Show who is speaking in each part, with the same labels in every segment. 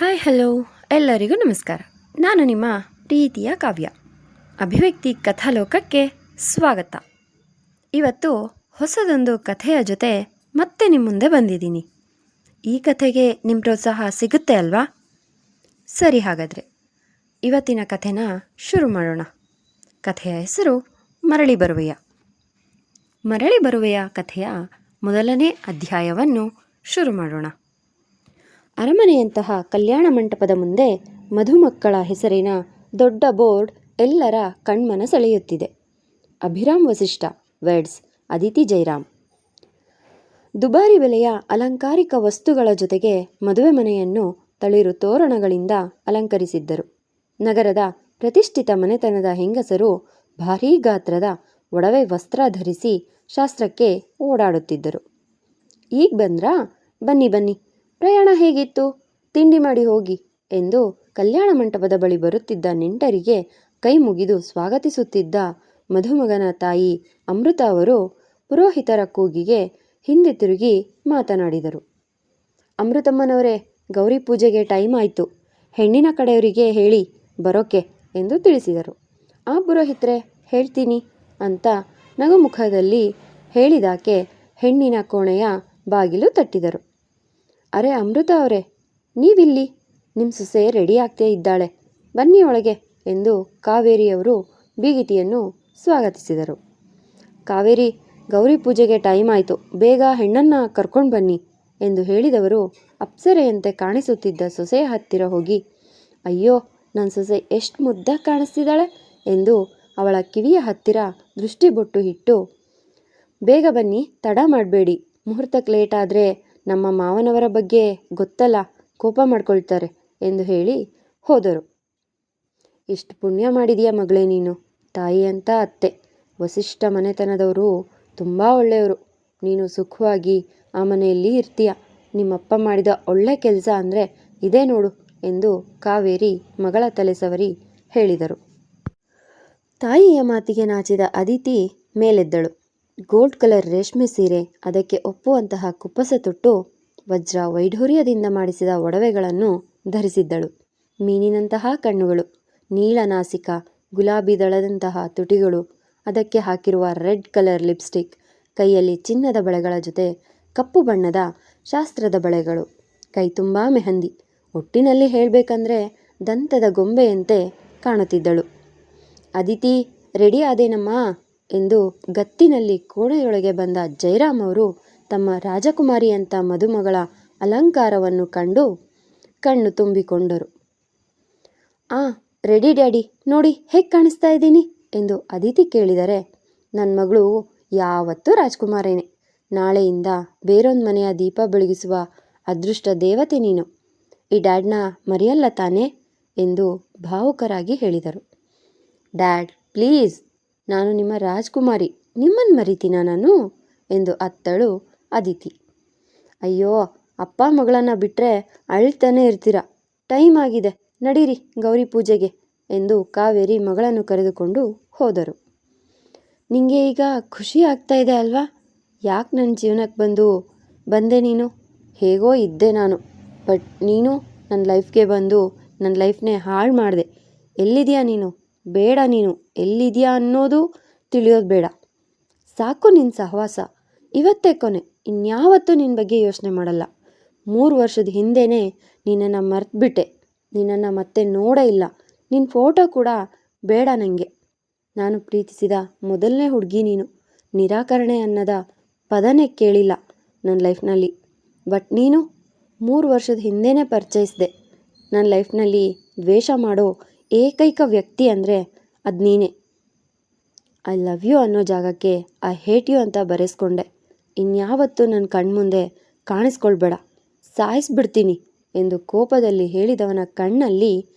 Speaker 1: Hi hello ಎಲ್ಲರಿಗೂ ನಮಸ್ಕಾರ. ನಾನು ನಿಮ್ಮ ಪ್ರೀತಿಯ ಕಾವ್ಯ. ಅಭಿವ್ಯಕ್ತಿ ಕಥಾಲೋಕಕ್ಕೆ ಸ್ವಾಗತ. ಇವತ್ತು ಹೊಸದೊಂದು ಕಥೆಯ ಜೊತೆ ಮತ್ತೆ ನಿಮ್ಮ ಮುಂದೆ ಬಂದಿದ್ದೀನಿ. ಈ ಕಥೆಗೆ ನಿಮ್ಮ ಪ್ರೋತ್ಸಾಹ ಸಿಗುತ್ತೆ ಅಲ್ವಾ? ಸರಿ, ಹಾಗಾದರೆ ಇವತ್ತಿನ ಕಥೆನ ಶುರು ಮಾಡೋಣ. ಕಥೆಯ ಹೆಸರು ಮರಳಿ ಬರುವೆಯ. ಮರಳಿ ಬರುವೆಯ ಕಥೆಯ ಮೊದಲನೇ ಅಧ್ಯಾಯವನ್ನು ಶುರು ಮಾಡೋಣ. ಅರಮನೆಯಂತಹ ಕಲ್ಯಾಣ ಮಂಟಪದ ಮುಂದೆ ಮಧುಮಕ್ಕಳ ಹೆಸರಿನ ದೊಡ್ಡ ಬೋರ್ಡ್ ಎಲ್ಲರ ಕಣ್ಮನ ಸೆಳೆಯುತ್ತಿದೆ. ಅಭಿರಾಮ್ ವಸಿಷ್ಠ ವೆಡ್ಸ್ ಅದಿತಿ ಜೈರಾಮ್. ದುಬಾರಿ ಬೆಲೆಯ ಅಲಂಕಾರಿಕ ವಸ್ತುಗಳ ಜೊತೆಗೆ ಮದುವೆ ಮನೆಯನ್ನು ತಳಿರು ತೋರಣಗಳಿಂದ ಅಲಂಕರಿಸಿದ್ದರು. ನಗರದ ಪ್ರತಿಷ್ಠಿತ ಮನೆತನದ ಹೆಂಗಸರು ಭಾರೀ ಗಾತ್ರದ ಒಡವೆ ವಸ್ತ್ರ ಧರಿಸಿ ಶಾಸ್ತ್ರಕ್ಕೆ ಓಡಾಡುತ್ತಿದ್ದರು. ಈಗ ಬಂದ್ರಾ? ಬನ್ನಿ ಬನ್ನಿ, ಪ್ರಯಾಣ ಹೇಗಿತ್ತು? ತಿಂಡಿ ಮಾಡಿ ಹೋಗಿ ಎಂದು ಕಲ್ಯಾಣ ಮಂಟಪದ ಬಳಿ ಬರುತ್ತಿದ್ದ ನೆಂಟರಿಗೆ ಕೈ ಮುಗಿದು ಸ್ವಾಗತಿಸುತ್ತಿದ್ದ ಮಧುಮಗನ ತಾಯಿ ಅಮೃತ ಅವರು ಪುರೋಹಿತರ ಕೂಗಿಗೆ ಹಿಂದೆ ತಿರುಗಿ ಮಾತನಾಡಿದರು. ಅಮೃತಮ್ಮನವರೇ, ಗೌರಿ ಪೂಜೆಗೆ ಟೈಮ್ ಆಯಿತು, ಹೆಣ್ಣಿನ ಕಡೆಯವರಿಗೆ ಹೇಳಿ ಬರೋಕೆ ಎಂದು ತಿಳಿಸಿದರು. ಆ ಪುರೋಹಿತರೆ, ಹೇಳ್ತೀನಿ ಅಂತ ನಗುಮುಖದಲ್ಲಿ ಹೇಳಿದಾಕೆ ಹೆಣ್ಣಿನ ಕೋಣೆಯ ಬಾಗಿಲು ತಟ್ಟಿದರು. ಅರೆ ಅಮೃತ ಅವರೇ, ನೀವಿಲ್ಲಿ? ನಿಮ್ಮ ಸೊಸೆ ರೆಡಿ ಆಗ್ತೇ ಇದ್ದಾಳೆ, ಬನ್ನಿ ಒಳಗೆ ಎಂದು ಕಾವೇರಿಯವರು ಬೀಗಿತಿಯನ್ನು ಸ್ವಾಗತಿಸಿದರು. ಕಾವೇರಿ, ಗೌರಿ ಪೂಜೆಗೆ ಟೈಮ್ ಆಯಿತು, ಬೇಗ ಹೆಣ್ಣನ್ನು ಕರ್ಕೊಂಡು ಬನ್ನಿ ಎಂದು ಹೇಳಿದವರು ಅಪ್ಸರೆಯಂತೆ ಕಾಣಿಸುತ್ತಿದ್ದ ಸೊಸೆಯ ಹತ್ತಿರ ಹೋಗಿ, ಅಯ್ಯೋ ನನ್ನ ಸೊಸೆ ಎಷ್ಟು ಮುದ್ದಾಗಿ ಕಾಣಿಸ್ತಿದ್ದಾಳೆ ಎಂದು ಅವಳ ಕಿವಿಯ ಹತ್ತಿರ ದೃಷ್ಟಿ ಬೊಟ್ಟು ಇಟ್ಟು, ಬೇಗ ಬನ್ನಿ, ತಡ ಮಾಡಬೇಡಿ, ಮುಹೂರ್ತಕ್ಕೆ ಲೇಟ್ ಆದರೆ ನಮ್ಮ ಮಾವನವರ ಬಗ್ಗೆ ಗೊತ್ತಲ್ಲ, ಕೋಪ ಮಾಡ್ಕೊಳ್ತಾರೆ ಎಂದು ಹೇಳಿ ಹೋದರು. ಇಷ್ಟು ಪುಣ್ಯ ಮಾಡಿದೀಯ ಮಗಳೇ ನೀನು. ತಾಯಿ ಅಂತ ಅತ್ತೆ, ವಸಿಷ್ಠ ಮನೆತನದವರು ತುಂಬ ಒಳ್ಳೆಯವರು. ನೀನು ಸುಖವಾಗಿ ಆ ಮನೆಯಲ್ಲಿ ಇರ್ತೀಯ. ನಿಮ್ಮಪ್ಪ ಮಾಡಿದ ಒಳ್ಳೆ ಕೆಲಸ ಅಂದರೆ ಇದೇ ನೋಡು ಎಂದು ಕಾವೇರಿ ಮಗಳ ತಲೆ ಸವರಿ ಹೇಳಿದರು. ತಾಯಿಯ ಮಾತಿಗೆ ನಾಚಿದ ಅದಿತಿ ಮೇಲೆದ್ದಳು. ಗೋಲ್ಡ್ ಕಲರ್ ರೇಷ್ಮೆ ಸೀರೆ, ಅದಕ್ಕೆ ಒಪ್ಪುವಂತಹ ಕುಪ್ಪಸ ತೊಟ್ಟು, ವಜ್ರ ವೈಢೂರ್ಯದಿಂದ ಮಾಡಿಸಿದ ಒಡವೆಗಳನ್ನು ಧರಿಸಿದ್ದಳು. ಮೀನಿನಂತಹ ಕಣ್ಣುಗಳು, ನೀಳನಾಸಿಕ, ಗುಲಾಬಿ ದಳದಂತಹ ತುಟಿಗಳು, ಅದಕ್ಕೆ ಹಾಕಿರುವ ರೆಡ್ ಕಲರ್ ಲಿಪ್ಸ್ಟಿಕ್, ಕೈಯಲ್ಲಿ ಚಿನ್ನದ ಬಳೆಗಳ ಜೊತೆ ಕಪ್ಪು ಬಣ್ಣದ ಶಾಸ್ತ್ರದ ಬಳೆಗಳು, ಕೈ ತುಂಬ ಮೆಹಂದಿ. ಒಟ್ಟಿನಲ್ಲಿ ಹೇಳಬೇಕಂದ್ರೆ ದಂತದ ಗೊಂಬೆಯಂತೆ ಕಾಣುತ್ತಿದ್ದಳು. ಅದಿತಿ, ರೆಡಿ ಆದೇನಮ್ಮ ಎಂದು ಗತ್ತಿನಲ್ಲಿ ಕೋಣೆಯೊಳಗೆ ಬಂದ ಜೈರಾಮ್ ಅವರು ತಮ್ಮ ರಾಜಕುಮಾರಿಯಂಥ ಮದುಮಗಳ ಅಲಂಕಾರವನ್ನು ಕಂಡು ಕಣ್ಣು ತುಂಬಿಕೊಂಡರು. ರೆಡಿ ಡ್ಯಾಡಿ, ನೋಡಿ ಹೇಗೆ ಕಾಣಿಸ್ತಾ ಇದ್ದೀನಿ ಎಂದು ಅದಿತಿ ಕೇಳಿದರೆ, ನನ್ನ ಮಗಳು ಯಾವತ್ತೂ ರಾಜ್ಕುಮಾರೇನೆ, ನಾಳೆಯಿಂದ ಬೇರೊಂದು ಮನೆಯ ದೀಪ ಬೆಳಗಿಸುವ ಅದೃಷ್ಟ ದೇವತೆ ನೀನು. ಈ ಡ್ಯಾಡ್ನ ಮರೆಯಲ್ಲ ತಾನೇ ಎಂದು ಭಾವುಕರಾಗಿ ಹೇಳಿದರು. ಡ್ಯಾಡ್ ಪ್ಲೀಸ್, ನಾನು ನಿಮ್ಮ ರಾಜ್ಕುಮಾರಿ, ನಿಮ್ಮನ್ನು ಮರಿತೀನ ನಾನು ಎಂದು ಅತ್ತಳು ಅದಿತಿ. ಅಯ್ಯೋ, ಅಪ್ಪ ಮಗಳನ್ನು ಬಿಟ್ಟರೆ ಅಳ್ತಾನೆ ಇರ್ತೀರ, ಟೈಮ್ ಆಗಿದೆ, ನಡೀರಿ ಗೌರಿ ಪೂಜೆಗೆ ಎಂದು ಕಾವೇರಿ ಮಗಳನ್ನು ಕರೆದುಕೊಂಡು ಹೋದರು. ನಿಂಗೆ ಈಗ ಖುಷಿ ಆಗ್ತಾ ಇದೆ ಅಲ್ವಾ? ಯಾಕೆ ನನ್ನ ಜೀವನಕ್ಕೆ ಬಂದೆ ನೀನು? ಹೇಗೋ ಇದ್ದೆ ನಾನು, ಬಟ್ ನೀನು ನನ್ನ ಲೈಫ್ಗೆ ಬಂದು ನನ್ನ ಲೈಫ್ನೇ ಹಾಳು ಮಾಡಿದೆ. ಎಲ್ಲಿದೆಯಾ ನೀನು? ಬೇಡ, ನೀನು ಎಲ್ಲಿದೆಯಾ ಅನ್ನೋದು ತಿಳಿಯೋದು ಬೇಡ. ಸಾಕು ನಿನ್ನ ಸಹವಾಸ, ಇವತ್ತೇ ಕೊನೆ, ಇನ್ಯಾವತ್ತೂ ನಿನ್ನ ಬಗ್ಗೆ ಯೋಚನೆ ಮಾಡಲ್ಲ. 3 ವರ್ಷದ ಹಿಂದೆಯೇ ನಿನ್ನನ್ನು ಮರೆತುಬಿಟ್ಟೆ, ನಿನ್ನನ್ನು ಮತ್ತೆ ನೋಡೇ ಇಲ್ಲ. ನಿನ್ನ ಫೋಟೋ ಕೂಡ ಬೇಡ ನನಗೆ. ನಾನು ಪ್ರೀತಿಸಿದ ಮೊದಲನೇ ಹುಡುಗಿ ನೀನು. ನಿರಾಕರಣೆ ಅನ್ನೋದ ಪದನೇ ಕೇಳಿಲ್ಲ ನನ್ನ ಲೈಫ್ನಲ್ಲಿ. ಬಟ್ ನೀನು 3 ವರ್ಷದ ಹಿಂದೆಯೇ ಪರಿಚಯಿಸಿದೆ. ನನ್ನ ಲೈಫ್ನಲ್ಲಿ ದ್ವೇಷ ಮಾಡೋ ಏಕೈಕ ವ್ಯಕ್ತಿ ಅಂದರೆ ಅದು ನೀನೇ. ಐ ಲವ್ ಯು ಅನ್ನೋ ಜಾಗಕ್ಕೆ ಐ ಹೇಟ್ ಯು ಅಂತ ಬರೆಸ್ಕೊಂಡೆ. ಇನ್ಯಾವತ್ತೂ ನನ್ನ ಕಣ್ಮುಂದೆ ಕಾಣಿಸ್ಕೊಳ್ಬೇಡ, ಸಾಯಿಸ್ಬಿಡ್ತೀನಿ ಎಂದು ಕೋಪದಲ್ಲಿ ಹೇಳಿದವನ ಕಣ್ಣಲ್ಲಿ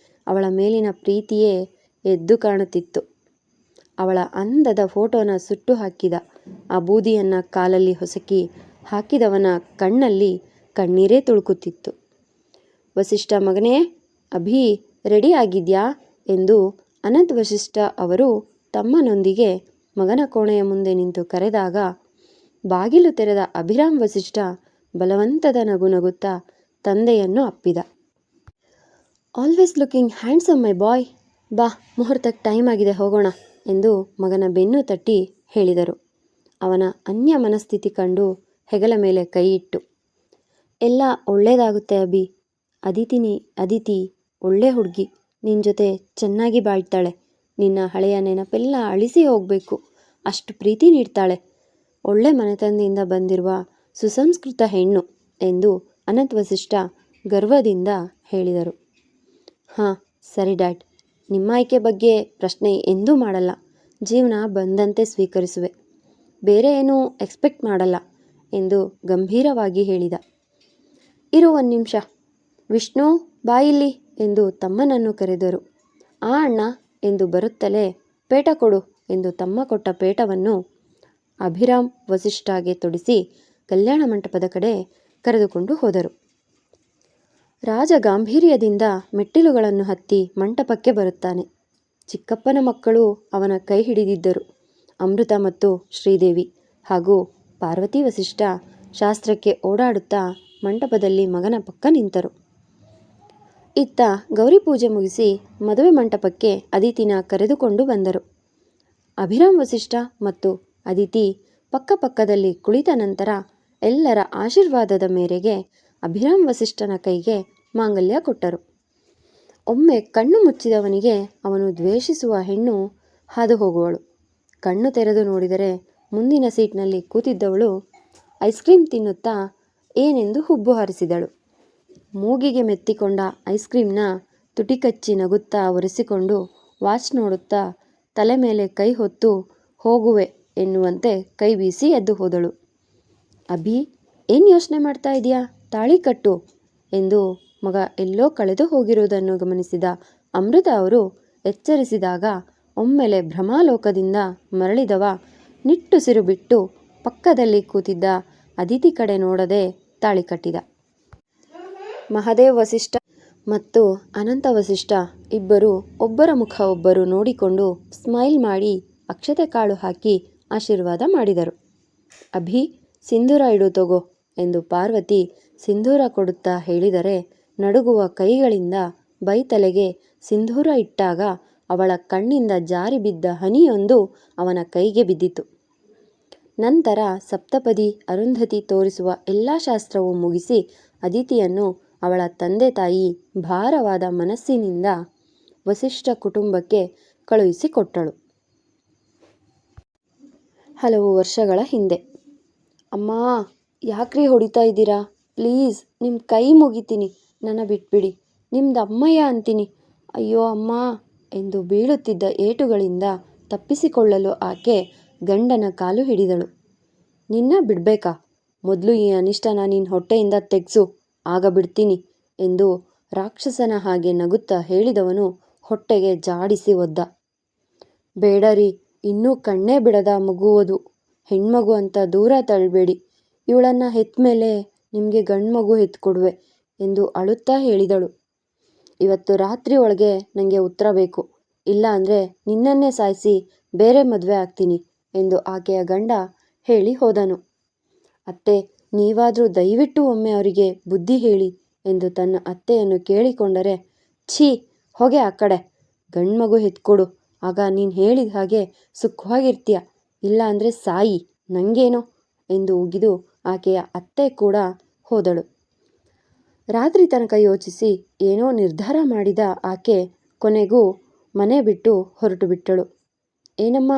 Speaker 1: ಅವಳ ಮೇಲಿನ ಪ್ರೀತಿಯೇ ಎದ್ದು ಕಾಣುತ್ತಿತ್ತು. ಅವಳ ಅಂದದ ಫೋಟೋನ ಸುಟ್ಟು ಹಾಕಿದ ಆ ಬೂದಿಯನ್ನು ಕಾಲಲ್ಲಿ ಹೊಸಕಿ ಹಾಕಿದವನ ಕಣ್ಣಲ್ಲಿ ಕಣ್ಣೀರೇ ತುಳುಕುತ್ತಿತ್ತು. ವಸಿಷ್ಠ ಮಗನೇ, ಅಭಿ ರೆಡಿ ಆಗಿದ್ಯಾ ಎಂದು ಅನಂತ್ ವಸಿಷ್ಠ ಅವರು ತಮ್ಮನೊಂದಿಗೆ ಮಗನ ಕೋಣೆಯ ಮುಂದೆ ನಿಂತು ಕರೆದಾಗ ಬಾಗಿಲು ತೆರೆದ ಅಭಿರಾಮ್ ವಸಿಷ್ಠ ಬಲವಂತದ ನಗು ನಗುತ್ತಾ ತಂದೆಯನ್ನು ಅಪ್ಪಿದ. ಆಲ್ವೇಸ್ ಲುಕಿಂಗ್ ಹ್ಯಾಂಡ್ಸಮ್ ಮೈ ಬಾಯ್. ಬಾ, ಮುಹೂರ್ತಕ್ಕೆ ಟೈಮ್ ಆಗಿದೆ, ಹೋಗೋಣ ಎಂದು ಮಗನ ಬೆನ್ನು ತಟ್ಟಿ ಹೇಳಿದರು. ಅವನ ಅನ್ಯ ಮನಸ್ಥಿತಿ ಕಂಡು ಹೆಗಲ ಮೇಲೆ ಕೈ ಇಟ್ಟು, ಎಲ್ಲ ಒಳ್ಳೇದಾಗುತ್ತೆ ಅಭಿ. ಅದಿತಿ ಒಳ್ಳೆ ಹುಡುಗಿ, ನಿನ್ನ ಜೊತೆ ಚೆನ್ನಾಗಿ ಬಾಳ್ತಾಳೆ. ನಿನ್ನ ಹಳೆಯ ನೆನಪೆಲ್ಲ ಅಳಿಸಿ ಹೋಗಬೇಕು, ಅಷ್ಟು ಪ್ರೀತಿ ನೀಡ್ತಾಳೆ. ಒಳ್ಳೆ ಮನೆತನದಿಂದ ಬಂದಿರುವ ಸುಸಂಸ್ಕೃತ ಹೆಣ್ಣು ಎಂದು ಅನಂತ್ ವಸಿಷ್ಠ ಗರ್ವದಿಂದ ಹೇಳಿದರು. ಹಾಂ ಸರಿ ಡ್ಯಾಡ್, ನಿಮ್ಮ ಆಯ್ಕೆ ಬಗ್ಗೆ ಪ್ರಶ್ನೆ ಎಂದೂ ಮಾಡಲ್ಲ. ಜೀವನ ಬಂದಂತೆ ಸ್ವೀಕರಿಸುವೆ, ಬೇರೆ ಏನೂ ಎಕ್ಸ್ಪೆಕ್ಟ್ ಮಾಡಲ್ಲ ಎಂದು ಗಂಭೀರವಾಗಿ ಹೇಳಿದ. ಇರು ಒಂದು ನಿಮಿಷ, ವಿಷ್ಣು ಬಾಯಿಲ್ಲಿ ಎಂದು ತಮ್ಮನನ್ನು ಕರೆದರು. ಆ ಅಣ್ಣ ಎಂದು ಬರುತ್ತಲೇ ಪೇಟ ಕೊಡು ಎಂದು ತಮ್ಮ ಕೊಟ್ಟ ಪೇಟವನ್ನು ಅಭಿರಾಮ್ ವಸಿಷ್ಠಗೆ ತೊಡಿಸಿ ಕಲ್ಯಾಣ ಮಂಟಪದ ಕಡೆ ಕರೆದುಕೊಂಡು ಹೋದರು. ರಾಜ ಗಾಂಭೀರ್ಯದಿಂದ ಮೆಟ್ಟಿಲುಗಳನ್ನು ಹತ್ತಿ ಮಂಟಪಕ್ಕೆ ಬರುತ್ತಾನೆ. ಚಿಕ್ಕಪ್ಪನ ಮಕ್ಕಳು ಅವನ ಕೈ ಹಿಡಿದಿದ್ದರು. ಅಮೃತ ಮತ್ತು ಶ್ರೀದೇವಿ ಹಾಗೂ ಪಾರ್ವತಿ ವಸಿಷ್ಠ ಶಾಸ್ತ್ರಕ್ಕೆ ಓಡಾಡುತ್ತಾ ಮಂಟಪದಲ್ಲಿ ಮಗನ ಪಕ್ಕ ನಿಂತರು. ಇತ್ತ ಗೌರಿ ಪೂಜೆ ಮುಗಿಸಿ ಮದುವೆ ಮಂಟಪಕ್ಕೆ ಅದಿತಿನ ಕರೆದುಕೊಂಡು ಬಂದರು. ಅಭಿರಾಮ್ ವಸಿಷ್ಠ ಮತ್ತು ಅದಿತಿ ಪಕ್ಕಪಕ್ಕದಲ್ಲಿ ಕುಳಿತ ನಂತರ ಎಲ್ಲರ ಆಶೀರ್ವಾದದ ಮೇರೆಗೆ ಅಭಿರಾಮ್ ವಸಿಷ್ಠನ ಕೈಗೆ ಮಾಂಗಲ್ಯ ಕೊಟ್ಟರು. ಒಮ್ಮೆ ಕಣ್ಣು ಮುಚ್ಚಿದವನಿಗೆ ಅವನು ದ್ವೇಷಿಸುವ ಹೆಣ್ಣು ಹಾದು ಹೋಗುವಳು. ಕಣ್ಣು ತೆರೆದು ನೋಡಿದರೆ ಮುಂದಿನ ಸೀಟ್ನಲ್ಲಿ ಕೂತಿದ್ದವಳು ಐಸ್ ಕ್ರೀಮ್ ತಿನ್ನುತ್ತಾ ಏನೆಂದು ಹುಬ್ಬು ಹಾರಿಸಿದಳು. ಮೂಗಿಗೆ ಮೆತ್ತಿಕೊಂಡ ಐಸ್ ಕ್ರೀಮ್ನ ತುಟಿಕಚ್ಚಿ ನಗುತ್ತಾ ಒರೆಸಿಕೊಂಡು ವಾಚ್ ನೋಡುತ್ತಾ ತಲೆ ಮೇಲೆ ಕೈ ಹೊತ್ತು ಹೋಗುವೆ ಎನ್ನುವಂತೆ ಕೈ ಬೀಸಿ ಎದ್ದು ಹೋದಳು. ಅಭಿ, ಏನು ಯೋಚನೆ ಮಾಡ್ತಾ ಇದೆಯಾ? ತಾಳಿ ಕಟ್ಟು ಎಂದು ಮಗ ಎಲ್ಲೋ ಕಳೆದು ಹೋಗಿರುವುದನ್ನು ಗಮನಿಸಿದ ಅಮೃತ ಅವರು ಎಚ್ಚರಿಸಿದಾಗ ಒಮ್ಮೆಲೆ ಭ್ರಮಾಲೋಕದಿಂದ ಮರಳಿದವ ನಿಟ್ಟುಸಿರು ಬಿಟ್ಟು ಪಕ್ಕದಲ್ಲಿ ಕೂತಿದ್ದ ಅದಿತಿ ಕಡೆ ನೋಡದೆ ತಾಳಿ ಕಟ್ಟಿದ. ಮಹದೇವ್ ವಸಿಷ್ಠ ಮತ್ತು ಅನಂತ ವಸಿಷ್ಠ ಇಬ್ಬರು ಒಬ್ಬರ ಮುಖ ಒಬ್ಬರು ನೋಡಿಕೊಂಡು ಸ್ಮೈಲ್ ಮಾಡಿ ಅಕ್ಷತೆ ಕಾಳು ಹಾಕಿ ಆಶೀರ್ವಾದ ಮಾಡಿದರು. ಅಭಿ, ಸಿಂಧೂರ ಇಡು ತಗೋ ಎಂದು ಪಾರ್ವತಿ ಸಿಂಧೂರ ಕೊಡುತ್ತಾ ಹೇಳಿದರೆ ನಡುಗುವ ಕೈಗಳಿಂದ ಬೈತಲೆಗೆ ಸಿಂಧೂರ ಇಟ್ಟಾಗ ಅವಳ ಕಣ್ಣಿಂದ ಜಾರಿ ಬಿದ್ದ ಹನಿಯೊಂದು ಅವನ ಕೈಗೆ ಬಿದ್ದಿತು. ನಂತರ ಸಪ್ತಪದಿ ಅರುಂಧತಿ ತೋರಿಸುವ ಎಲ್ಲ ಶಾಸ್ತ್ರವೂ ಮುಗಿಸಿ ಅದಿತಿಯನ್ನು ಅವಳ ತಂದೆ ತಾಯಿ ಭಾರವಾದ ಮನಸ್ಸಿನಿಂದ ವಸಿಷ್ಠ ಕುಟುಂಬಕ್ಕೆ ಕಳುಹಿಸಿಕೊಟ್ಟಳು. ಹಲವು ವರ್ಷಗಳ ಹಿಂದೆ. ಅಮ್ಮ, ಯಾಕ್ರಿ ಹೊಡಿತಾ ಇದ್ದೀರಾ? ಪ್ಲೀಸ್, ನಿಮ್ಮ ಕೈ ಮುಗಿತೀನಿ, ನನ್ನ ಬಿಟ್ಬಿಡಿ, ನಿಮ್ದು ಅಮ್ಮಯ್ಯ ಅಂತೀನಿ. ಅಯ್ಯೋ ಅಮ್ಮ ಎಂದು ಬೀಳುತ್ತಿದ್ದ ಏಟುಗಳಿಂದ ತಪ್ಪಿಸಿಕೊಳ್ಳಲು ಆಕೆ ಗಂಡನ ಕಾಲು ಹಿಡಿದಳು. ನಿನ್ನ ಬಿಡ್ಬೇಕಾ? ಮೊದಲು ಈ ಅನಿಷ್ಟನ ನಿನ್ನ ಹೊಟ್ಟೆಯಿಂದ ತೆಗ್ಸು, ಆಗ ಬಿಡ್ತೀನಿ ಎಂದು ರಾಕ್ಷಸನ ಹಾಗೆ ನಗುತ್ತಾ ಹೇಳಿದವನು ಹೊಟ್ಟೆಗೆ ಜಾಡಿಸಿ ಒದ್ದ. ಬೇಡರಿ, ಇನ್ನೂ ಕಣ್ಣೇ ಬಿಡದ ಮಗುವದು, ಹೆಣ್ಮಗು ಅಂತ ದೂರ ತಳ್ಳಬೇಡಿ. ಇವಳನ್ನು ಹೆತ್ತ ಮೇಲೆ ನಿಮಗೆ ಗಂಡ್ಮಗು ಹೆತ್ಕೊಡುವೆ ಎಂದು ಅಳುತ್ತಾ ಹೇಳಿದಳು. ಇವತ್ತು ರಾತ್ರಿ ಒಳಗೆ ನನಗೆ ಉತ್ತರ ಬೇಕು, ಇಲ್ಲ ಅಂದರೆ ನಿನ್ನನ್ನೇ ಸಾಯಿಸಿ ಬೇರೆ ಮದುವೆ ಆಗ್ತೀನಿ ಎಂದು ಆಕೆಯ ಗಂಡ ಹೇಳಿ ಹೋದನು. ಅತ್ತೆ, ನೀವಾದರೂ ದಯವಿಟ್ಟು ಒಮ್ಮೆ ಅವರಿಗೆ ಬುದ್ಧಿ ಹೇಳಿ ಎಂದು ತನ್ನ ಅತ್ತೆಯನ್ನು ಕೇಳಿಕೊಂಡರೆ, ಛೀ ಹೋಗೆ ಆ ಕಡೆ, ಗಂಡ್ಮಗು ಹೆತ್ಕೊಡು, ಆಗ ನೀನು ಹೇಳಿದ ಹಾಗೆ ಸುಖವಾಗಿರ್ತೀಯ, ಇಲ್ಲ ಅಂದರೆ ಸಾಯಿ, ನನಗೇನೋ ಎಂದು ಉಗಿದು ಆಕೆಯ ಅತ್ತೆ ಕೂಡ ಹೋದಳು. ರಾತ್ರಿ ತನಕ ಯೋಚಿಸಿ ಏನೋ ನಿರ್ಧಾರ ಮಾಡಿದ ಆಕೆ ಕೊನೆಗೂ ಮನೆ ಬಿಟ್ಟು ಹೊರಟು ಬಿಟ್ಟಳು. ಏನಮ್ಮ,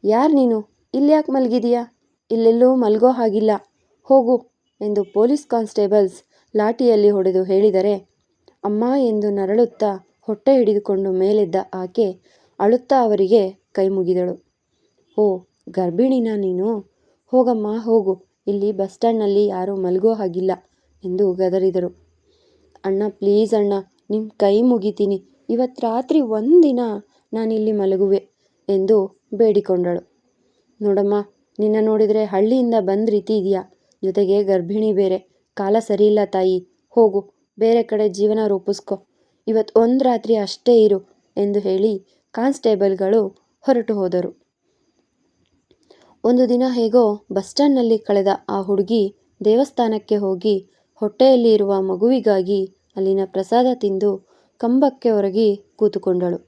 Speaker 1: ಯಾರು ನೀನು? ಇಲ್ಯಾಕೆ ಮಲಗಿದೀಯಾ? ಇಲ್ಲೆಲ್ಲೂ ಮಲಗೋ ಹಾಗಿಲ್ಲ, ಹೋಗು ಎಂದು ಪೊಲೀಸ್ ಕಾನ್ಸ್ಟೇಬಲ್ಸ್ ಲಾಠಿಯಲ್ಲಿ ಹೊಡೆದು ಹೇಳಿದರೆ, ಅಮ್ಮ ಎಂದು ನರಳುತ್ತಾ ಹೊಟ್ಟೆ ಹಿಡಿದುಕೊಂಡು ಮೇಲೆದ್ದ ಆಕೆ ಅಳುತ್ತಾ ಅವರಿಗೆ ಕೈ ಮುಗಿದಳು. ಓ, ಗರ್ಭಿಣಿನಾ ನೀನು? ಹೋಗಮ್ಮ ಹೋಗು, ಇಲ್ಲಿ ಬಸ್ ಸ್ಟ್ಯಾಂಡ್ನಲ್ಲಿ ಯಾರೂ ಮಲಗೋ ಹಾಗಿಲ್ಲ ಎಂದು ಗದರಿದರು. ಅಣ್ಣ ಪ್ಲೀಸ್ ಅಣ್ಣ, ನಿಮ್ಮ ಕೈ ಮುಗಿತೀನಿ, ಇವತ್ತು ರಾತ್ರಿ ಒಂದಿನ ನಾನಿಲ್ಲಿ ಮಲಗುವೆ ಎಂದು ಬೇಡಿಕೊಂಡಳು. ನೋಡಮ್ಮ, ನಿನ್ನ ನೋಡಿದರೆ ಹಳ್ಳಿಯಿಂದ ಬಂದ ರೀತಿ ಇದೆಯಾ, ಜೊತೆಗೆ ಗರ್ಭಿಣಿ ಬೇರೆ, ಕಾಲ ಸರಿಯಿಲ್ಲ ತಾಯಿ, ಹೋಗು ಬೇರೆ ಕಡೆ ಜೀವನ ರೂಪಿಸ್ಕೊ, ಇವತ್ತು ಒಂದು ರಾತ್ರಿ ಅಷ್ಟೇ ಇರು ಎಂದು ಹೇಳಿ ಕಾನ್ಸ್ಟೇಬಲ್ಗಳು ಹೊರಟು ಹೋದರು. ಒಂದು ದಿನ ಹೇಗೋ ಬಸ್ ಸ್ಟ್ಯಾಂಡ್ನಲ್ಲಿ ಕಳೆದ ಆ ಹುಡುಗಿ ದೇವಸ್ಥಾನಕ್ಕೆ ಹೋಗಿ ಹೊಟ್ಟೆಯಲ್ಲಿ ಇರುವ ಮಗುವಿಗಾಗಿ ಅಲ್ಲಿನ ಪ್ರಸಾದ ತಿಂದು ಕಂಬಕ್ಕೆ ಒರಗಿ ಕೂತುಕೊಂಡಳು.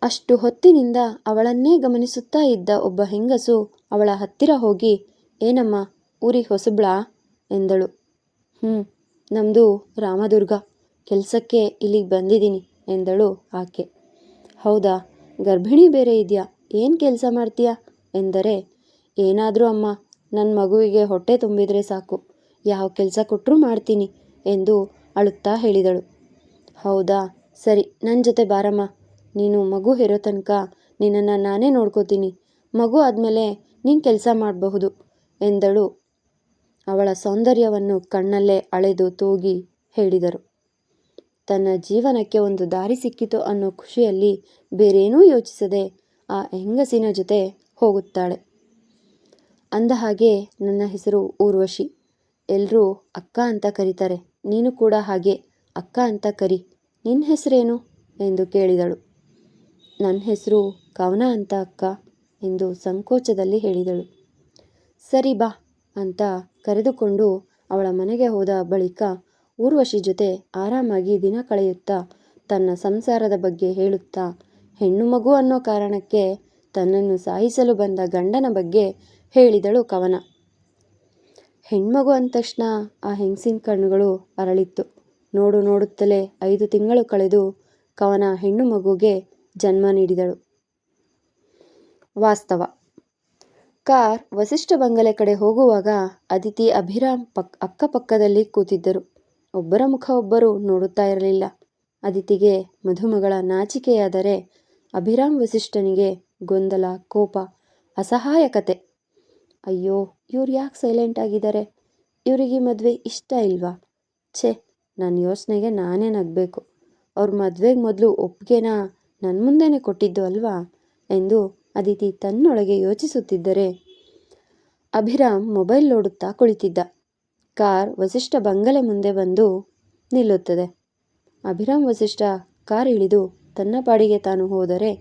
Speaker 1: ಅಷ್ಟು ಹೊತ್ತಿನಿಂದ ಅವಳನ್ನೇ ಗಮನಿಸುತ್ತಾ ಇದ್ದ ಒಬ್ಬ ಹೆಂಗಸು ಅವಳ ಹತ್ತಿರ ಹೋಗಿ, ಏನಮ್ಮ, ಊರಿಗೆ ಹೊಸಬ್ಳಾ ಎಂದಳು. ನಮ್ಮದು ರಾಮದುರ್ಗ, ಕೆಲಸಕ್ಕೆ ಇಲ್ಲಿಗೆ ಬಂದಿದ್ದೀನಿ ಎಂದಳು ಆಕೆ. ಹೌದಾ, ಗರ್ಭಿಣಿ ಬೇರೆ ಇದೆಯಾ, ಏನು ಕೆಲಸ ಮಾಡ್ತೀಯಾ ಎಂದರೆ, ಏನಾದರೂ ಅಮ್ಮ, ನನ್ನ ಮಗುವಿಗೆ ಹೊಟ್ಟೆ ತುಂಬಿದರೆ ಸಾಕು, ಯಾವ ಕೆಲಸ ಕೊಟ್ಟರೂ ಮಾಡ್ತೀನಿ ಎಂದು ಅಳುತ್ತಾ ಹೇಳಿದಳು. ಹೌದಾ, ಸರಿ, ನನ್ನ ಜೊತೆ ಬಾರಮ್ಮ, ನೀನು ಮಗು ಹೆರೋ ತನಕ ನಿನ್ನನ್ನು ನಾನೇ ನೋಡ್ಕೋತೀನಿ, ಮಗು ಆದಮೇಲೆ ನೀನು ಕೆಲಸ ಮಾಡಬಹುದು ಎಂದಳು. ಅವಳ ಸೌಂದರ್ಯವನ್ನು ಕಣ್ಣಲ್ಲೇ ಅಳೆದು ತೂಗಿ ಹೇಳಿದರು. ತನ್ನ ಜೀವನಕ್ಕೆ ಒಂದು ದಾರಿ ಸಿಕ್ಕಿತು ಅನ್ನೋ ಖುಷಿಯಲ್ಲಿ ಬೇರೇನೂ ಯೋಚಿಸದೆ ಆ ಹೆಂಗಸಿನ ಜೊತೆ ಹೋಗುತ್ತಾಳೆ. ಅಂದಹಾಗೆ, ನನ್ನ ಹೆಸರು ಊರ್ವಶಿ, ಎಲ್ಲರೂ ಅಕ್ಕ ಅಂತ ಕರೀತಾರೆ, ನೀನು ಕೂಡ ಹಾಗೆ ಅಕ್ಕ ಅಂತ ಕರಿ, ನಿನ್ನ ಹೆಸರೇನು ಎಂದು ಕೇಳಿದಳು. ನನ್ನ ಹೆಸರು ಕವನ ಅಂತ ಅಕ್ಕ ಎಂದು ಸಂಕೋಚದಲ್ಲಿ ಹೇಳಿದಳು. ಸರಿ ಬಾ ಅಂತ ಕರೆದುಕೊಂಡು ಅವಳ ಮನೆಗೆ ಹೋದ ಬಳಿಕ ಊರ್ವಶಿ ಜೊತೆ ಆರಾಮಾಗಿ ದಿನ ಕಳೆಯುತ್ತಾ ತನ್ನ ಸಂಸಾರದ ಬಗ್ಗೆ ಹೇಳುತ್ತಾ, ಹೆಣ್ಣು ಮಗು ಅನ್ನೋ ಕಾರಣಕ್ಕೆ ತನ್ನನ್ನು ಸಾಯಿಸಲು ಬಂದ ಗಂಡನ ಬಗ್ಗೆ ಹೇಳಿದಳು ಕವನ. ಹೆಣ್ಮಗು ಅಂದ ತಕ್ಷಣ ಆ ಹೆಂಗಸಿನ ಕಣ್ಣುಗಳು ಅರಳಿತ್ತು. ನೋಡುತ್ತಲೇ 5 ತಿಂಗಳು ಕಳೆದು ಕವನ ಹೆಣ್ಣು ಮಗುಗೆ ಜನ್ಮ ನೀಡಿದಳು. ವಾಸ್ತವ. ಕಾರ್ ವಸಿಷ್ಠ ಬಂಗಲೆ ಕಡೆ ಹೋಗುವಾಗ ಅದಿತಿ, ಅಭಿರಾಮ್ ಅಕ್ಕಪಕ್ಕದಲ್ಲಿ ಕೂತಿದ್ದರು. ಒಬ್ಬರ ಮುಖ ಒಬ್ಬರು ನೋಡುತ್ತಾ ಇರಲಿಲ್ಲ. ಅದಿತಿಗೆ ಮಧುಮಗಳ ನಾಚಿಕೆಯಾದರೆ ಅಭಿರಾಮ್ ವಸಿಷ್ಠನಿಗೆ ಗೊಂದಲ, ಕೋಪ, ಅಸಹಾಯಕತೆ. ಅಯ್ಯೋ, ಇವ್ರು ಯಾಕೆ ಸೈಲೆಂಟ್ ಆಗಿದ್ದಾರೆ, ಇವರಿಗೆ ಮದುವೆ ಇಷ್ಟ ಇಲ್ವಾ, ಛೇ, ನನ್ನ ಯೋಚನೆಗೆ ನಾನೇ ನಗಬೇಕು, ಅವ್ರ ಮದುವೆಗೆ ಮೊದಲು ಒಪ್ಪಿಗೆನ ನನ್ನ ಮುಂದೆನೇ ಕೊಟ್ಟಿದ್ದು ಅಲ್ವಾ ಎಂದು ಅದಿತಿ ತನ್ನೊಳಗೆ ಯೋಚಿಸುತ್ತಿದ್ದರೆ ಅಭಿರಾಮ್ ಮೊಬೈಲ್ ನೋಡುತ್ತಾ ಕುಳಿತಿದ್ದ. ಕಾರ್ ವಸಿಷ್ಠ ಬಂಗಲೆ ಮುಂದೆ ಬಂದು ನಿಲ್ಲುತ್ತದೆ. ಅಭಿರಾಮ್ ವಸಿಷ್ಠ ಕಾರ್ ಇಳಿದು ತನ್ನ ಪಾಡಿಗೆ ತಾನು ಹೋದರೆ,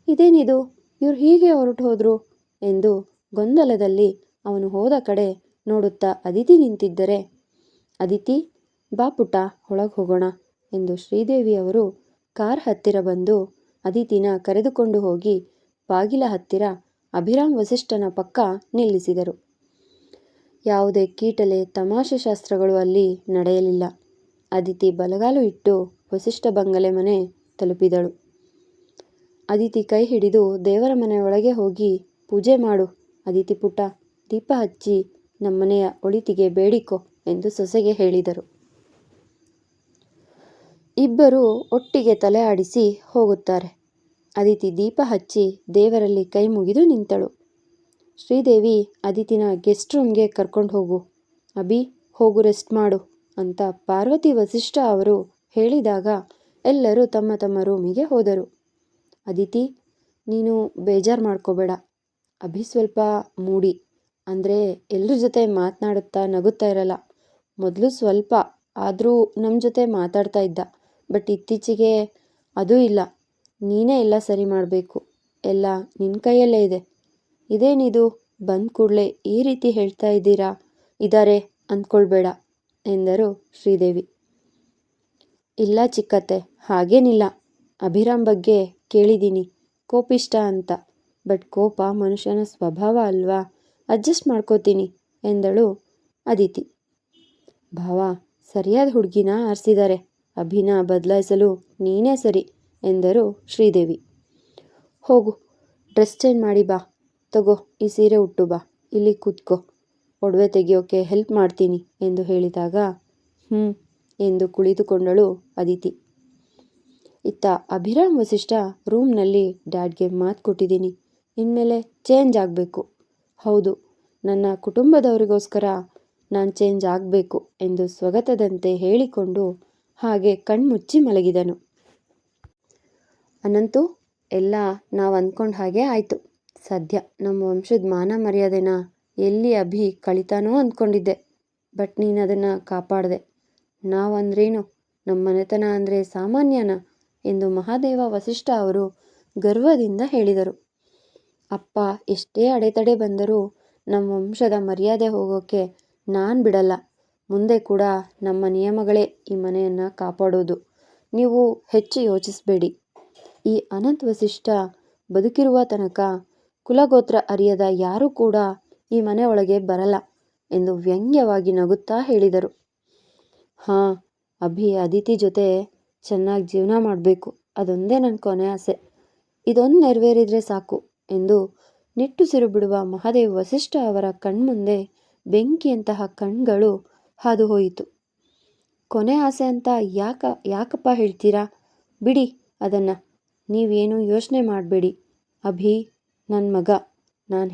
Speaker 1: ಇದೇನಿದು, ಇವ್ರು ಹೀಗೆ ಹೊರಟು ಹೋದ್ರು ಎಂದು ಗೊಂದಲದಲ್ಲಿ ಅವನು ಹೋದ ಕಡೆ ನೋಡುತ್ತಾ ಅದಿತಿ ನಿಂತಿದ್ದರೆ, ಅದಿತಿ, ಬಾ ಪುಟ್ಟ, ಒಳಗೆ ಹೋಗೋಣ ಎಂದು ಶ್ರೀದೇವಿಯವರು ಕಾರ್ ಹತ್ತಿರ ಬಂದು ಅದಿತಿನ ಕರೆದುಕೊಂಡು ಹೋಗಿ ಬಾಗಿಲ ಹತ್ತಿರ ಅಭಿರಾಮ್ ವಸಿಷ್ಠನ ಪಕ್ಕ ನಿಲ್ಲಿಸಿದರು. ಯಾವುದೇ ಕೀಟಲೆ ತಮಾಷೆ ಶಾಸ್ತ್ರಗಳು ಅಲ್ಲಿ ನಡೆಯಲಿಲ್ಲ. ಅದಿತಿ ಬಲಗಾಲು ಇಟ್ಟು ವಸಿಷ್ಠ ಬಂಗಲೆ ಮನೆ ತಲುಪಿದಳು. ಅದಿತಿ ಕೈ ಹಿಡಿದು ದೇವರ ಮನೆ ಒಳಗೆ ಹೋಗಿ, ಪೂಜೆ ಮಾಡು ಅದಿತಿ ಪುಟ್ಟ, ದೀಪ ಹಚ್ಚಿ ನಮ್ಮನೆಯ ಒಳಿತಿಗೆ ಬೇಡಿಕೊ ಎಂದು ಸೊಸೆಗೆ ಹೇಳಿದರು. ಇಬ್ಬರು ಒಟ್ಟಿಗೆ ತಲೆ ಆಡಿಸಿ ಹೋಗುತ್ತಾರೆ. ಅದಿತಿ ದೀಪ ಹಚ್ಚಿ ದೇವರಲ್ಲಿ ಕೈ ಮುಗಿದು ನಿಂತಳು. ಶ್ರೀದೇವಿ ಅದಿತಿನ ಗೆಸ್ಟ್ ರೂಮ್ಗೆ ಕರ್ಕೊಂಡು ಹೋಗು, ಅಭಿ ಹೋಗು ರೆಸ್ಟ್ ಮಾಡು ಅಂತ ಪಾರ್ವತಿ ವಸಿಷ್ಠ ಅವರು ಹೇಳಿದಾಗ ಎಲ್ಲರೂ ತಮ್ಮ ತಮ್ಮ ರೂಮಿಗೆ ಹೋದರು. ಅದಿತಿ, ನೀನು ಬೇಜಾರು ಮಾಡ್ಕೋಬೇಡ, ಅಭಿ ಸ್ವಲ್ಪ ಮೂಡಿ, ಅಂದರೆ ಎಲ್ಲರ ಜೊತೆ ಮಾತನಾಡುತ್ತಾ ನಗುತ್ತಾ ಇರಲ್ಲ. ಮೊದಲು ಸ್ವಲ್ಪ ಆದರೂ ನಮ್ಮ ಜೊತೆ ಮಾತಾಡ್ತಾ ಇದ್ದ, ಬಟ್ ಇತ್ತೀಚೆಗೆ ಅದೂ ಇಲ್ಲ. ನೀನೇ ಎಲ್ಲ ಸರಿ ಮಾಡಬೇಕು, ಎಲ್ಲ ನಿನ್ನ ಕೈಯಲ್ಲೇ ಇದೆ. ಇದೇನಿದು, ಬಂದ ಕೂಡಲೇ ಈ ರೀತಿ ಹೇಳ್ತಾ ಇದ್ದಾರೆ ಅಂದ್ಕೊಳ್ಬೇಡ ಎಂದರು ಶ್ರೀದೇವಿ. ಇಲ್ಲ ಚಿಕ್ಕತ್ತೆ, ಹಾಗೇನಿಲ್ಲ, ಅಭಿರಾಮ್ ಬಗ್ಗೆ ಕೇಳಿದ್ದೀನಿ, ಕೋಪಿಷ್ಟ ಅಂತ, ಬಟ್ ಕೋಪ ಮನುಷ್ಯನ ಸ್ವಭಾವ ಅಲ್ವಾ, ಅಡ್ಜಸ್ಟ್ ಮಾಡ್ಕೋತೀನಿ ಎಂದಳು ಅದಿತಿ. ಭಾವ, ಸರಿಯಾದ ಹುಡುಗಿನ ಆರಿಸಿದ್ದಾರೆ, ಅಭಿನ ಬದಲಾಯಿಸಲು ನೀನೇ ಸರಿ ಎಂದರು ಶ್ರೀದೇವಿ. ಹೋಗು, ಡ್ರೆಸ್ ಚೇಂಜ್ ಮಾಡಿ ಬಾ, ತಗೋ ಈ ಸೀರೆ ಉಟ್ಟು ಬಾ, ಇಲ್ಲಿ ಕೂತ್ಕೋ, ಒಡವೆ ತೆಗೆಯೋಕೆ ಹೆಲ್ಪ್ ಮಾಡ್ತೀನಿ ಎಂದು ಹೇಳಿದಾಗ ಎಂದು ಕುಳಿತುಕೊಂಡಳು ಅದಿತಿ. ಇತ್ತ ಅಭಿರಾಮ್ ವಸಿಷ್ಠ ರೂಮ್ನಲ್ಲಿ ಡ್ಯಾಡ್ಗೆ ಮಾತು ಕೊಟ್ಟಿದ್ದೀನಿ, ಇನ್ಮೇಲೆ ಚೇಂಜ್ ಆಗಬೇಕು, ಹೌದು, ನನ್ನ ಕುಟುಂಬದವರಿಗೋಸ್ಕರ ನಾನು ಚೇಂಜ್ ಆಗಬೇಕು ಎಂದು ಸ್ವಗತದಂತೆ ಹೇಳಿಕೊಂಡು ಹಾಗೆ ಕಣ್ಮುಚ್ಚಿ ಮಲಗಿದನು. ಅನಂತು, ಎಲ್ಲ ನಾವು ಅಂದ್ಕೊಂಡು ಹಾಗೆ ಆಯಿತು. ಸದ್ಯ ನಮ್ಮ ವಂಶದ ಮಾನ ಮರ್ಯಾದೆನ ಎಲ್ಲಿ ಅಭಿ ಕಳಿತಾನೋ ಅಂದ್ಕೊಂಡಿದ್ದೆ, ಬಟ್ ನೀನು ಅದನ್ನು ಕಾಪಾಡಿದೆ. ನಾವಂದ್ರೇನು, ನಮ್ಮ ಮನೆತನ ಅಂದರೆ ಸಾಮಾನ್ಯನಾ ಎಂದು ಮಹಾದೇವ ವಸಿಷ್ಠ ಅವರು ಗರ್ವದಿಂದ ಹೇಳಿದರು. ಅಪ್ಪ ಎಷ್ಟೇ ಅಡೆತಡೆ ಬಂದರೂ ನಮ್ಮ ವಂಶದ ಮರ್ಯಾದೆ ಹೋಗೋಕ್ಕೆ ನಾನು ಬಿಡಲ್ಲ. ಮುಂದೆ ಕೂಡ ನಮ್ಮ ನಿಯಮಗಳೇ ಈ ಮನೆಯನ್ನು ಕಾಪಾಡೋದು. ನೀವು ಹೆಚ್ಚು ಯೋಚಿಸಬೇಡಿ. ಈ ಅನಂತ್ ವಸಿಷ್ಠ ಬದುಕಿರುವ ತನಕ ಕುಲಗೋತ್ರ ಅರಿಯದ ಯಾರೂ ಕೂಡ ಈ ಮನೆ ಒಳಗೆ ಬರಲ್ಲ ಎಂದು ವ್ಯಂಗ್ಯವಾಗಿ ನಗುತ್ತಾ ಹೇಳಿದರು. ಹಾಂ, ಅದಿತಿ ಜೊತೆ ಚೆನ್ನಾಗಿ ಜೀವನ ಮಾಡಬೇಕು, ಅದೊಂದೇ ನನ್ನ ಕೊನೆ ಆಸೆ. ಇದೊಂದು ನೆರವೇರಿದ್ರೆ ಸಾಕು ಎಂದು ನಿಟ್ಟುಸಿರು ಬಿಡುವ ಮಹಾದೇವ್ ವಸಿಷ್ಠ ಅವರ ಕಣ್ಮುಂದೆ ಬೆಂಕಿಯಂತಹ ಕಣ್ಗಳು ಹಾದು ಹೋಯಿತು. ಕೊನೆ ಆಸೆ ಅಂತ ಯಾಕಪ್ಪ ಹೇಳ್ತೀರಾ? ಬಿಡಿ ಅದನ್ನು, ನೀವೇನು ಯೋಚನೆ ಮಾಡಬೇಡಿ. ಅಭಿ ನನ್ನ ಮಗ, ನಾನು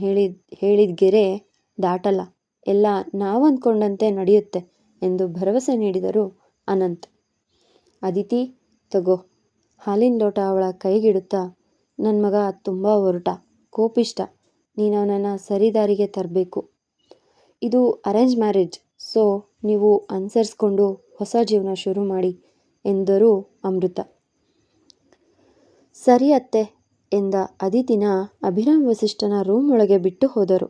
Speaker 1: ಹೇಳಿದ ಗೆರೆ ದಾಟಲ್ಲ, ಎಲ್ಲ ನಾವು ಅಂದ್ಕೊಂಡಂತೆ ನಡೆಯುತ್ತೆ ಎಂದು ಭರವಸೆ ನೀಡಿದರು ಅನಂತ್. ಅದಿತಿ, ತಗೋ. ಹಾಲಿನ ಲೋಟ ಅವಳ ಕೈಗಿಡುತ್ತಾ, ನನ್ನ ಮಗ ತುಂಬ ಒರಟ, ಕೋಪಿಷ್ಟ, ನೀನು ಅವನನ್ನು ಸರಿದಾರಿಗೆ ತರಬೇಕು. ಇದು ಅರೇಂಜ್ ಮ್ಯಾರೇಜ್, ಸೊ ನೀವು ಅನುಸರಿಸ್ಕೊಂಡು ಹೊಸ ಜೀವನ ಶುರು ಮಾಡಿ ಎಂದರು ಅಮೃತ. ಸರಿ ಅತ್ತೆ ಎಂದ ಅದಿತಿನ ಅಭಿರಾಮ್ ವಸಿಷ್ಠನ ರೂಮ್ ಒಳಗೆ ಬಿಟ್ಟು ಹೋದರು.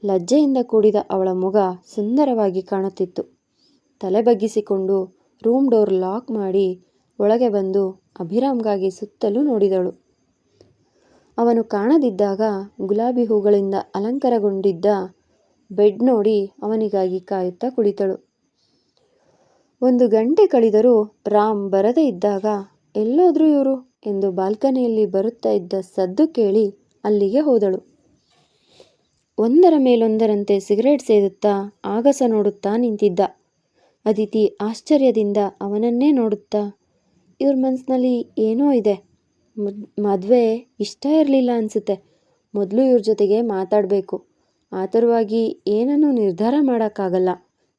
Speaker 1: ಲಜ್ಜೆಯಿಂದ ಕೂಡಿದ ಅವಳ ಮೊಗ ಸುಂದರವಾಗಿ ಕಾಣುತ್ತಿತ್ತು. ತಲೆ ಬಗ್ಗಿಸಿಕೊಂಡು ರೂಮ್ ಡೋರ್ ಲಾಕ್ ಮಾಡಿ ಒಳಗೆ ಬಂದು ಅಭಿರಾಮ್ಗಾಗಿ ಸುತ್ತಲೂ ನೋಡಿದಳು. ಅವನು ಕಾಣದಿದ್ದಾಗ ಗುಲಾಬಿ ಹೂಗಳಿಂದ ಅಲಂಕಾರಗೊಂಡಿದ್ದ ಬೆಡ್ ನೋಡಿ ಅವನಿಗಾಗಿ ಕಾಯುತ್ತಾ ಕುಳಿತಳು. 1 ಗಂಟೆ ಕಳೆದರೂ ರಾಮ್ ಬರದೇ ಇದ್ದಾಗ ಎಲ್ಲೋದ್ರು ಇವರು ಎಂದು ಬಾಲ್ಕನಿಯಲ್ಲಿ ಬರುತ್ತಾ ಇದ್ದ ಸದ್ದು ಕೇಳಿ ಅಲ್ಲಿಗೆ ಹೋದಳು. ಒಂದರ ಮೇಲೊಂದರಂತೆ ಸಿಗರೇಟ್ ಸೇದುತ್ತಾ ಆಗಸ ನೋಡುತ್ತಾ ನಿಂತಿದ್ದ. ಅದಿತಿ ಆಶ್ಚರ್ಯದಿಂದ ಅವನನ್ನೇ ನೋಡುತ್ತಾ, ಇವ್ರ ಮನಸ್ಸಿನಲ್ಲಿ ಏನೋ ಇದೆ, ಮದುವೆ ಇಷ್ಟ ಇರಲಿಲ್ಲ ಅನಿಸುತ್ತೆ, ಮೊದಲು ಇವ್ರ ಜೊತೆಗೆ ಮಾತಾಡಬೇಕು, ಆತುರವಾಗಿ ಏನನ್ನೂ ನಿರ್ಧಾರ ಮಾಡೋಕ್ಕಾಗಲ್ಲ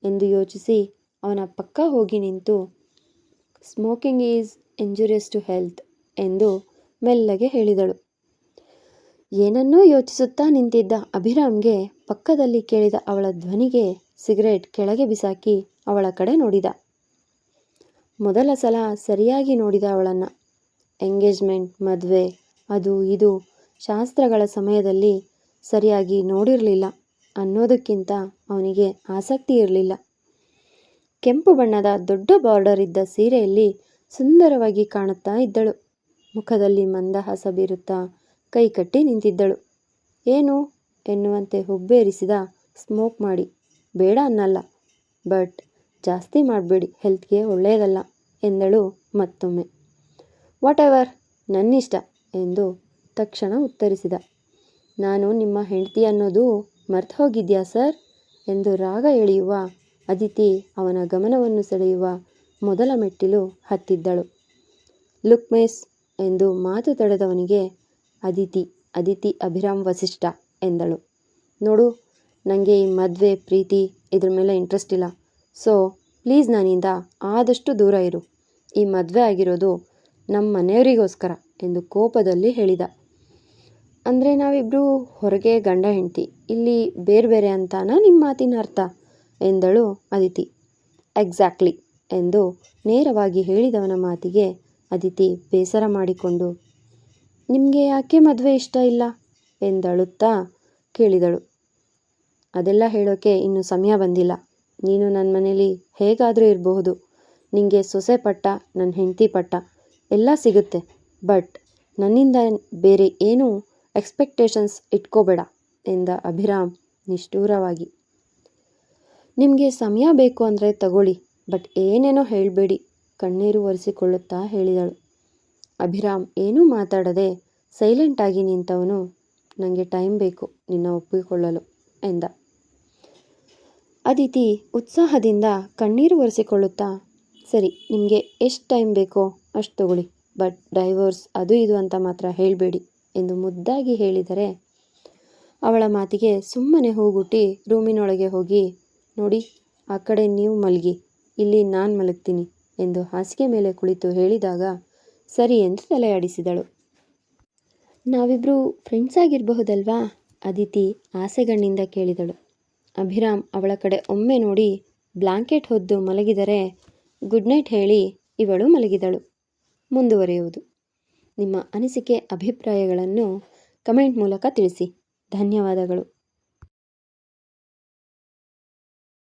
Speaker 1: ಎಂದು ಯೋಚಿಸಿ ಅವನ ಪಕ್ಕ ಹೋಗಿ ನಿಂತು, smoking is injurious to health ಎಂದು ಮೆಲ್ಲಗೆ ಹೇಳಿದಳು. ಏನನ್ನೋ ಯೋಚಿಸುತ್ತಾ ನಿಂತಿದ್ದ ಅಭಿರಾಮ್ಗೆ ಪಕ್ಕದಲ್ಲಿ ಕೇಳಿದ ಅವಳ ಧ್ವನಿಗೆ ಸಿಗರೇಟ್ ಕೆಳಗೆ ಬಿಸಾಕಿ ಅವಳ ಕಡೆ ನೋಡಿದ. ಮೊದಲ ಸಲ ಸರಿಯಾಗಿ ನೋಡಿದ ಅವಳನ್ನು. ಎಂಗೇಜ್ಮೆಂಟ್, ಮದುವೆ, ಅದು ಇದು ಶಾಸ್ತ್ರಗಳ ಸಮಯದಲ್ಲಿ ಸರಿಯಾಗಿ ನೋಡಿರಲಿಲ್ಲ ಅನ್ನೋದಕ್ಕಿಂತ ಅವನಿಗೆ ಆಸಕ್ತಿ ಇರಲಿಲ್ಲ. ಕೆಂಪು ಬಣ್ಣದ ದೊಡ್ಡ ಬಾರ್ಡರ್ ಇದ್ದ ಸೀರೆಯಲ್ಲಿ ಸುಂದರವಾಗಿ ಕಾಣುತ್ತಾ ಇದ್ದಳು. ಮುಖದಲ್ಲಿ ಮಂದಹಾಸ ಬೀರುತ್ತಾ ಕೈ ಕಟ್ಟಿ ನಿಂತಿದ್ದಳು. ಏನು ಎನ್ನುವಂತೆ ಹುಬ್ಬೇರಿಸಿದ. ಸ್ಮೋಕ್ ಮಾಡಿ, ಬೇಡ ಅನ್ನಲ್ಲ, ಬಟ್ ಜಾಸ್ತಿ ಮಾಡಬೇಡಿ, ಹೆಲ್ತ್ಗೆ ಒಳ್ಳೆಯದಲ್ಲ ಎಂದಳು ಮತ್ತೊಮ್ಮೆ. ವಾಟ್ ಎವರ್, ನನ್ನಿಷ್ಟ ಎಂದು ತಕ್ಷಣ ಉತ್ತರಿಸಿದ. ನಾನು ನಿಮ್ಮ ಹೆಂಡತಿ ಅನ್ನೋದು ಮರ್ತು ಹೋಗಿದ್ಯಾ ಸರ್ ಎಂದು ರಾಗ ಎಳೆಯುವ ಅದಿತಿ ಅವನ ಗಮನವನ್ನು ಸೆಳೆಯುವ ಮೊದಲ ಮೆಟ್ಟಿಲು ಹತ್ತಿದ್ದಳು. ಲುಕ್ ಮಿಸ್ ಎಂದು ಮಾತು ತಡೆದವನಿಗೆ ಅದಿತಿ ಅಭಿರಾಮ್ ವಸಿಷ್ಠ ಎಂದಳು. ನೋಡು, ನನಗೆ ಈ ಮದುವೆ, ಪ್ರೀತಿ ಇದ್ರ ಮೇಲೆ ಇಂಟ್ರೆಸ್ಟ್ ಇಲ್ಲ, ಸೊ ಪ್ಲೀಸ್ ನನ್ನಿಂದ ಆದಷ್ಟು ದೂರ ಇರು. ಈ ಮದುವೆ ಆಗಿರೋದು ನಮ್ಮ ಮನೆಯವರಿಗೋಸ್ಕರ ಎಂದು ಕೋಪದಲ್ಲಿ ಹೇಳಿದ. ಅಂದರೆ ನಾವಿಬ್ಬರು ಹೊರಗೆ ಗಂಡ ಹೆಂಡತಿ, ಇಲ್ಲಿ ಬೇರೆ ಬೇರೆ ಅಂತಾನಾ ನಿಮ್ಮ ಮಾತಿನ ಅರ್ಥ ಎಂದಳು ಅದಿತಿ. ಎಕ್ಸಾಕ್ಟ್ಲಿ ಎಂದು ನೇರವಾಗಿ ಹೇಳಿದವನ ಮಾತಿಗೆ ಅದಿತಿ ಬೇಸರ ಮಾಡಿಕೊಂಡು, ನಿಮಗೆ ಯಾಕೆ ಮದುವೆ ಇಷ್ಟ ಇಲ್ಲ ಎಂದಳುತ್ತಾ ಕೇಳಿದಳು. ಅದೆಲ್ಲ ಹೇಳೋಕೆ ಇನ್ನೂ ಸಮಯ ಬಂದಿಲ್ಲ. ನೀನು ನನ್ನ ಮನೇಲಿ ಹೇಗಾದರೂ ಇರಬಹುದು, ನಿನಗೆ ಸೊಸೆ ಪಟ್ಟ, ನನ್ನ ಹೆಂಡತಿ ಪಟ್ಟ ಎಲ್ಲ ಸಿಗುತ್ತೆ, ಬಟ್ ನನ್ನಿಂದ ಬೇರೆ ಏನೂ ಎಕ್ಸ್ಪೆಕ್ಟೇಷನ್ಸ್ ಇಟ್ಕೋಬೇಡ ಎಂದ ಅಭಿರಾಮ್ ನಿಷ್ಠೂರವಾಗಿ. ನಿಮಗೆ ಸಮಯ ಬೇಕು ಅಂದರೆ ತಗೊಳ್ಳಿ, ಬಟ್ ಏನೇನೋ ಹೇಳಬೇಡಿ ಕಣ್ಣೀರು ಒರೆಸಿಕೊಳ್ಳುತ್ತಾ ಹೇಳಿದಳು. ಅಭಿರಾಮ್ ಏನೂ ಮಾತಾಡದೆ ಸೈಲೆಂಟಾಗಿ ನಿಂತವನು, ನನಗೆ ಟೈಮ್ ಬೇಕು ನಿನ್ನ ಒಪ್ಪಿಕೊಳ್ಳಲು ಎಂದ. ಅದಿತಿ ಉತ್ಸಾಹದಿಂದ ಕಣ್ಣೀರು ಒರೆಸಿಕೊಳ್ಳುತ್ತಾ, ಸರಿ, ನಿಮಗೆ ಎಷ್ಟು ಟೈಮ್ ಬೇಕೋ ಅಷ್ಟು ತಗೊಳ್ಳಿ, ಬಟ್ ಡೈವೋರ್ಸ್ ಅದು ಇದು ಅಂತ ಮಾತ್ರ ಹೇಳಬೇಡಿ ಎಂದು ಮುದ್ದಾಗಿ ಹೇಳಿದರೆ, ಅವಳ ಮಾತಿಗೆ ಸುಮ್ಮನೆ ಹೂಗುಟ್ಟಿ ರೂಮಿನೊಳಗೆ ಹೋಗಿ, ನೋಡಿ, ಆ ಕಡೆ ನೀವು ಮಲಗಿ, ಇಲ್ಲಿ ನಾನು ಮಲಗ್ತೀನಿ ಎಂದು ಹಾಸಿಗೆ ಮೇಲೆ ಕುಳಿತು ಹೇಳಿದಾಗ ಸರಿ ಎಂದು ತಲೆಯಾಡಿಸಿದಳು. ನಾವಿಬ್ಬರು ಫ್ರೆಂಡ್ಸ್ ಆಗಿರಬಹುದಲ್ವಾ ಅದಿತಿ ಆಸೆಗಣ್ಣಿಂದ ಕೇಳಿದಳು. ಅಭಿರಾಮ್ ಅವಳ ಕಡೆ ಒಮ್ಮೆ ನೋಡಿ ಬ್ಲಾಂಕೆಟ್ ಹೊದ್ದು ಮಲಗಿದರೆ ಗುಡ್ ನೈಟ್ ಹೇಳಿ ಇವಳು ಮಲಗಿದಳು. ಮುಂದುವರಿಯುವುದು. ನಿಮ್ಮ ಅನಿಸಿಕೆ ಅಭಿಪ್ರಾಯಗಳನ್ನು ಕಮೆಂಟ್ ಮೂಲಕ ತಿಳಿಸಿ. ಧನ್ಯವಾದಗಳು.